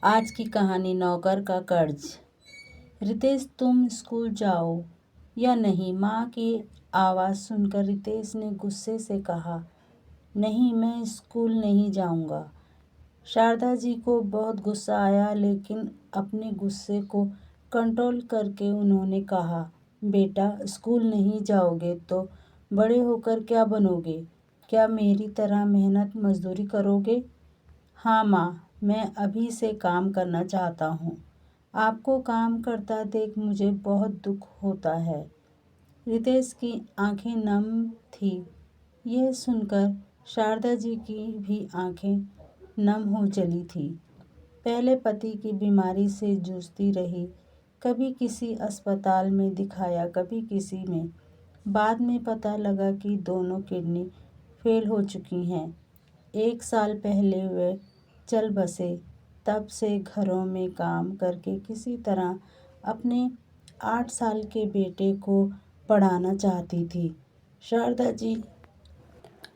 आज की कहानी नौकर का कर्ज। रितेश, तुम स्कूल जाओ या नहीं? माँ की आवाज़ सुनकर रितेश ने गुस्से से कहा, नहीं, मैं स्कूल नहीं जाऊँगा। शारदा जी को बहुत गुस्सा आया, लेकिन अपने गुस्से को कंट्रोल करके उन्होंने कहा, बेटा, स्कूल नहीं जाओगे तो बड़े होकर क्या बनोगे? क्या मेरी तरह मेहनत मजदूरी करोगे? हाँ माँ, मैं अभी से काम करना चाहता हूँ। आपको काम करता देख मुझे बहुत दुख होता है। रितेश की आंखें नम थी। यह सुनकर शारदा जी की भी आंखें नम हो चली थी। पहले पति की बीमारी से जूझती रही, कभी किसी अस्पताल में दिखाया, कभी किसी में। बाद में पता लगा कि दोनों किडनी फेल हो चुकी हैं। 1 साल पहले वे चल बसे। तब से घरों में काम करके किसी तरह अपने 8 साल के बेटे को पढ़ाना चाहती थी।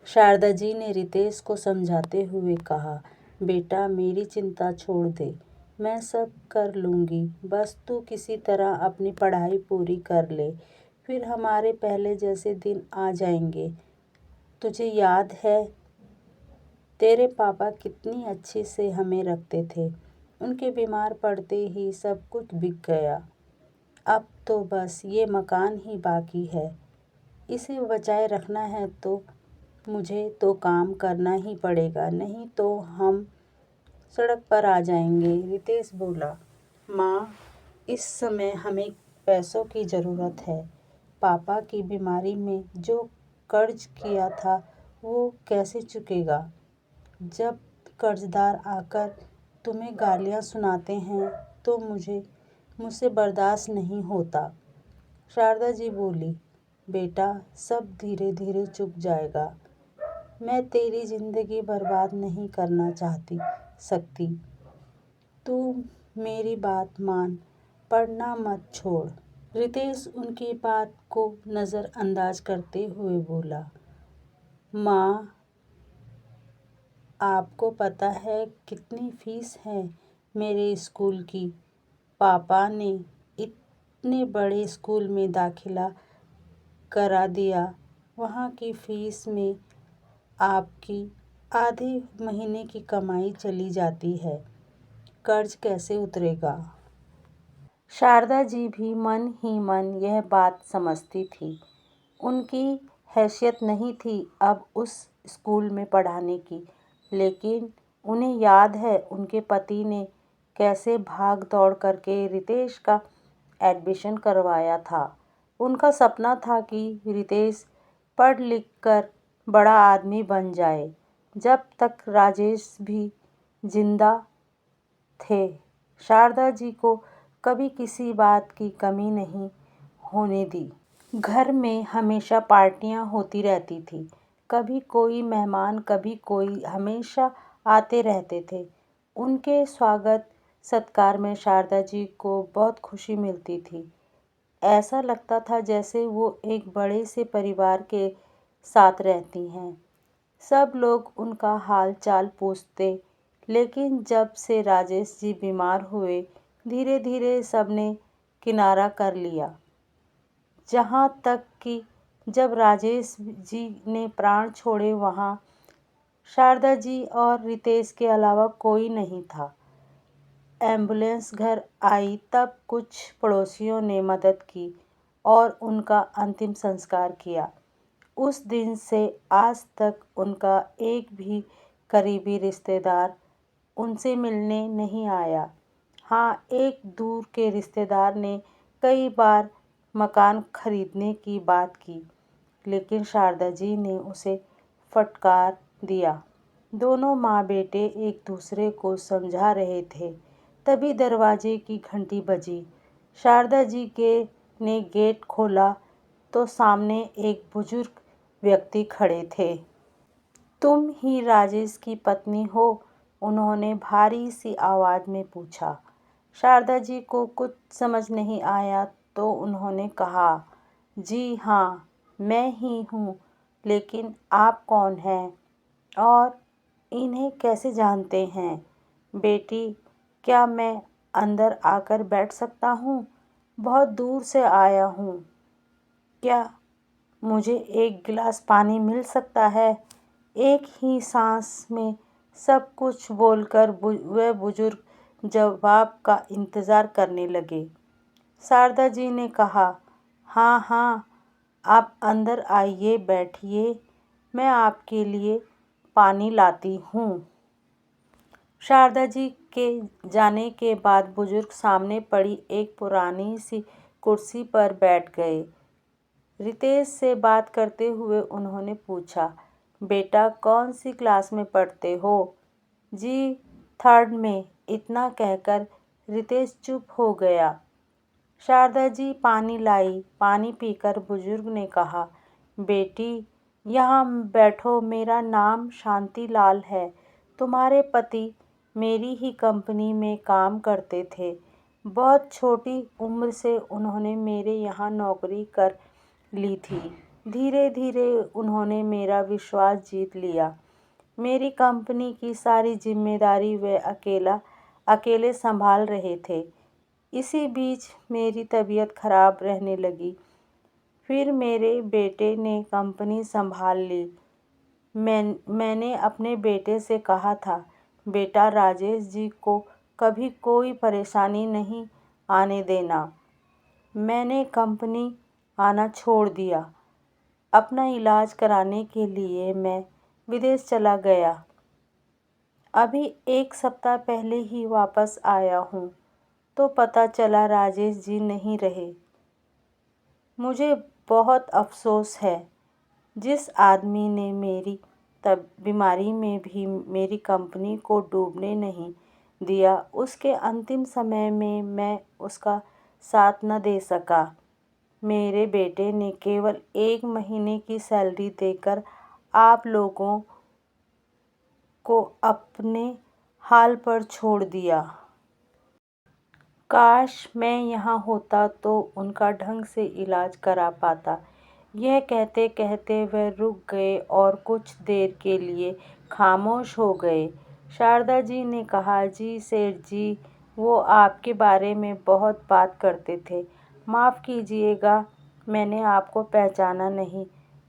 शारदा जी ने रितेश को समझाते हुए कहा, बेटा, मेरी चिंता छोड़ दे, मैं सब कर लूँगी। बस तू किसी तरह अपनी पढ़ाई पूरी कर ले, फिर हमारे पहले जैसे दिन आ जाएंगे। तुझे याद है तेरे पापा कितनी अच्छे से हमें रखते थे? उनके बीमार पड़ते ही सब कुछ बिक गया। अब तो बस ये मकान ही बाकी है। इसे बचाए रखना है तो मुझे तो काम करना ही पड़ेगा, नहीं तो हम सड़क पर आ जाएंगे। रितेश बोला, माँ, इस समय हमें पैसों की ज़रूरत है। पापा की बीमारी में जो कर्ज किया था वो कैसे चुकेगा? जब कर्जदार आकर तुम्हें गालियाँ सुनाते हैं तो मुझसे बर्दाश्त नहीं होता। शारदा जी बोली, बेटा, सब धीरे धीरे चुक जाएगा। मैं तेरी जिंदगी बर्बाद नहीं करना सकती। तू मेरी बात मान, पढ़ना मत छोड़। रितेश उनकी बात को नज़रअंदाज करते हुए बोला, माँ, आपको पता है कितनी फीस है मेरे स्कूल की? पापा ने इतने बड़े स्कूल में दाखिला करा दिया, वहाँ की फीस में आपकी आधे महीने की कमाई चली जाती है। कर्ज कैसे उतरेगा? शारदा जी भी मन ही मन यह बात समझती थी। उनकी हैसियत नहीं थी अब उस स्कूल में पढ़ाने की, लेकिन उन्हें याद है उनके पति ने कैसे भाग दौड़ करके रितेश का एडमिशन करवाया था। उनका सपना था कि रितेश पढ़ लिख कर बड़ा आदमी बन जाए। जब तक राजेश भी जिंदा थे, शारदा जी को कभी किसी बात की कमी नहीं होने दी। घर में हमेशा पार्टियां होती रहती थी। कभी कोई मेहमान, कभी कोई, हमेशा आते रहते थे। उनके स्वागत सत्कार में शारदा जी को बहुत खुशी मिलती थी। ऐसा लगता था जैसे वो एक बड़े से परिवार के साथ रहती हैं। सब लोग उनका हाल चाल पूछते, लेकिन जब से राजेश जी बीमार हुए, धीरे धीरे सबने किनारा कर लिया। जहाँ तक कि जब राजेश जी ने प्राण छोड़े, वहाँ शारदा जी और रितेश के अलावा कोई नहीं था। एम्बुलेंस घर आई तब कुछ पड़ोसियों ने मदद की और उनका अंतिम संस्कार किया। उस दिन से आज तक उनका एक भी करीबी रिश्तेदार उनसे मिलने नहीं आया। हाँ, एक दूर के रिश्तेदार ने कई बार मकान खरीदने की बात की, लेकिन शारदा जी ने उसे फटकार दिया। दोनों माँ बेटे एक दूसरे को समझा रहे थे, तभी दरवाजे की घंटी बजी। शारदा जी ने गेट खोला तो सामने एक बुजुर्ग व्यक्ति खड़े थे। तुम ही राजेश की पत्नी हो? उन्होंने भारी सी आवाज़ में पूछा। शारदा जी को कुछ समझ नहीं आया तो उन्होंने कहा, जी हाँ, मैं ही हूँ, लेकिन आप कौन हैं और इन्हें कैसे जानते हैं? बेटी, क्या मैं अंदर आकर बैठ सकता हूँ? बहुत दूर से आया हूँ। क्या मुझे एक गिलास पानी मिल सकता है? एक ही सांस में सब कुछ बोलकर वह बुजुर्ग जवाब का इंतज़ार करने लगे। शारदा जी ने कहा, हाँ हाँ, आप अंदर आइए, बैठिए, मैं आपके लिए पानी लाती हूँ। शारदा जी के जाने के बाद बुजुर्ग सामने पड़ी एक पुरानी सी कुर्सी पर बैठ गए। रितेश से बात करते हुए उन्होंने पूछा, बेटा कौन सी क्लास में पढ़ते हो? जी, 3rd में। इतना कहकर रितेश चुप हो गया। शारदा जी पानी लाई। पानी पीकर बुजुर्ग ने कहा, बेटी यहाँ बैठो, मेरा नाम शांतिलाल है। तुम्हारे पति मेरी ही कंपनी में काम करते थे। बहुत छोटी उम्र से उन्होंने मेरे यहाँ नौकरी कर ली थी। धीरे धीरे उन्होंने मेरा विश्वास जीत लिया। मेरी कंपनी की सारी जिम्मेदारी वे अकेले संभाल रहे थे। इसी बीच मेरी तबीयत खराब रहने लगी। फिर मेरे बेटे ने कंपनी संभाल ली। मैंने अपने बेटे से कहा था, बेटा राजेश जी को कभी कोई परेशानी नहीं आने देना। मैंने कंपनी आना छोड़ दिया। अपना इलाज कराने के लिए मैं विदेश चला गया। अभी 1 सप्ताह पहले ही वापस आया हूँ तो पता चला राजेश जी नहीं रहे। मुझे बहुत अफसोस है। जिस आदमी ने मेरी बीमारी में भी मेरी कंपनी को डूबने नहीं दिया, उसके अंतिम समय में मैं उसका साथ न दे सका। मेरे बेटे ने केवल 1 महीने की सैलरी देकर आप लोगों को अपने हाल पर छोड़ दिया। काश मैं यहाँ होता तो उनका ढंग से इलाज करा पाता। यह कहते कहते वह रुक गए और कुछ देर के लिए खामोश हो गए। शारदा जी ने कहा, जी सेठ जी, वो आपके बारे में बहुत बात करते थे। माफ़ कीजिएगा, मैंने आपको पहचाना नहीं।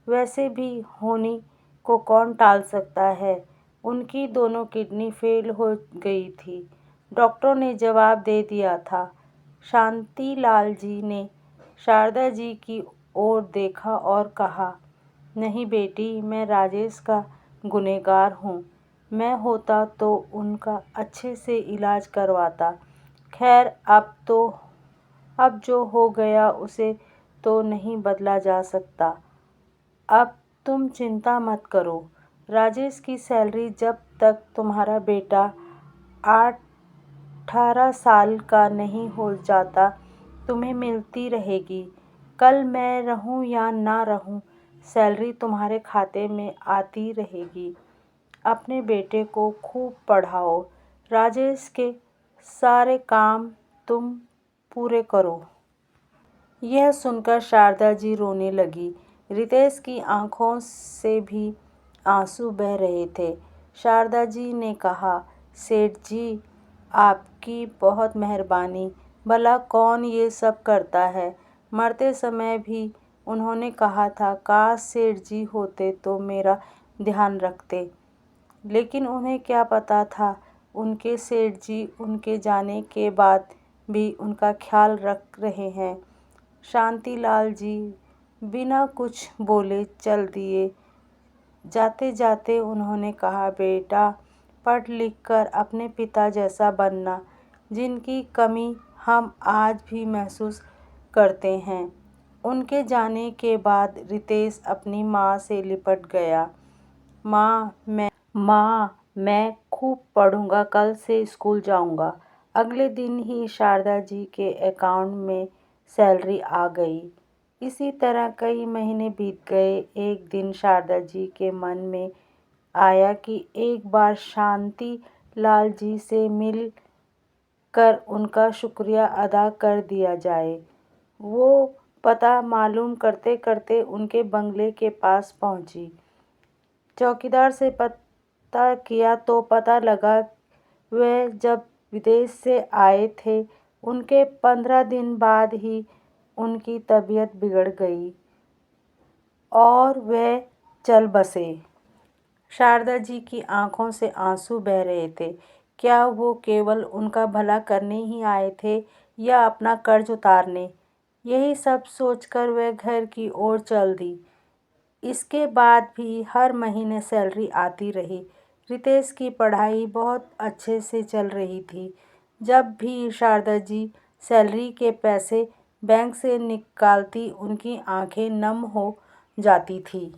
वैसे भी होनी को कौन टाल सकता है। उनकी दोनों किडनी फेल हो गई थी, डॉक्टरों ने जवाब दे दिया था। शांतिलाल जी ने शारदा जी की ओर देखा और कहा, नहीं बेटी, मैं राजेश का गुनहगार हूँ। मैं होता तो उनका अच्छे से इलाज करवाता। खैर अब जो हो गया उसे तो नहीं बदला जा सकता। अब तुम चिंता मत करो। राजेश की सैलरी जब तक तुम्हारा बेटा 18 साल का नहीं हो जाता तुम्हें मिलती रहेगी। कल मैं रहूं या ना रहूं, सैलरी तुम्हारे खाते में आती रहेगी। अपने बेटे को खूब पढ़ाओ। राजेश के सारे काम तुम पूरे करो। यह सुनकर शारदा जी रोने लगी। रितेश की आंखों से भी आंसू बह रहे थे। शारदा जी ने कहा, सेठ जी, आपकी बहुत मेहरबानी। भला कौन ये सब करता है। मरते समय भी उन्होंने कहा था, काश सेठ जी होते तो मेरा ध्यान रखते। लेकिन उन्हें क्या पता था, उनके सेठ जी उनके जाने के बाद भी उनका ख्याल रख रहे हैं। शांतिलाल जी बिना कुछ बोले चल दिए। जाते जाते उन्होंने कहा, बेटा, पढ़ लिख कर अपने पिता जैसा बनना, जिनकी कमी हम आज भी महसूस करते हैं। उनके जाने के बाद रितेश अपनी माँ से लिपट गया। माँ, मैं खूब पढ़ूंगा, कल से स्कूल जाऊंगा। अगले दिन ही शारदा जी के अकाउंट में सैलरी आ गई। इसी तरह कई महीने बीत गए। एक दिन शारदा जी के मन में आया कि एक बार शांति लाल जी से मिल कर उनका शुक्रिया अदा कर दिया जाए। वो पता मालूम करते करते उनके बंगले के पास पहुंची। चौकीदार से पता किया तो पता लगा वह जब विदेश से आए थे, उनके 15 दिन बाद ही उनकी तबीयत बिगड़ गई और वे चल बसे। शारदा जी की आंखों से आंसू बह रहे थे। क्या वो केवल उनका भला करने ही आए थे या अपना कर्ज उतारने? यही सब सोचकर वह घर की ओर चल दी। इसके बाद भी हर महीने सैलरी आती रही। रितेश की पढ़ाई बहुत अच्छे से चल रही थी। जब भी शारदा जी सैलरी के पैसे बैंक से निकालती, उनकी आंखें नम हो जाती थी।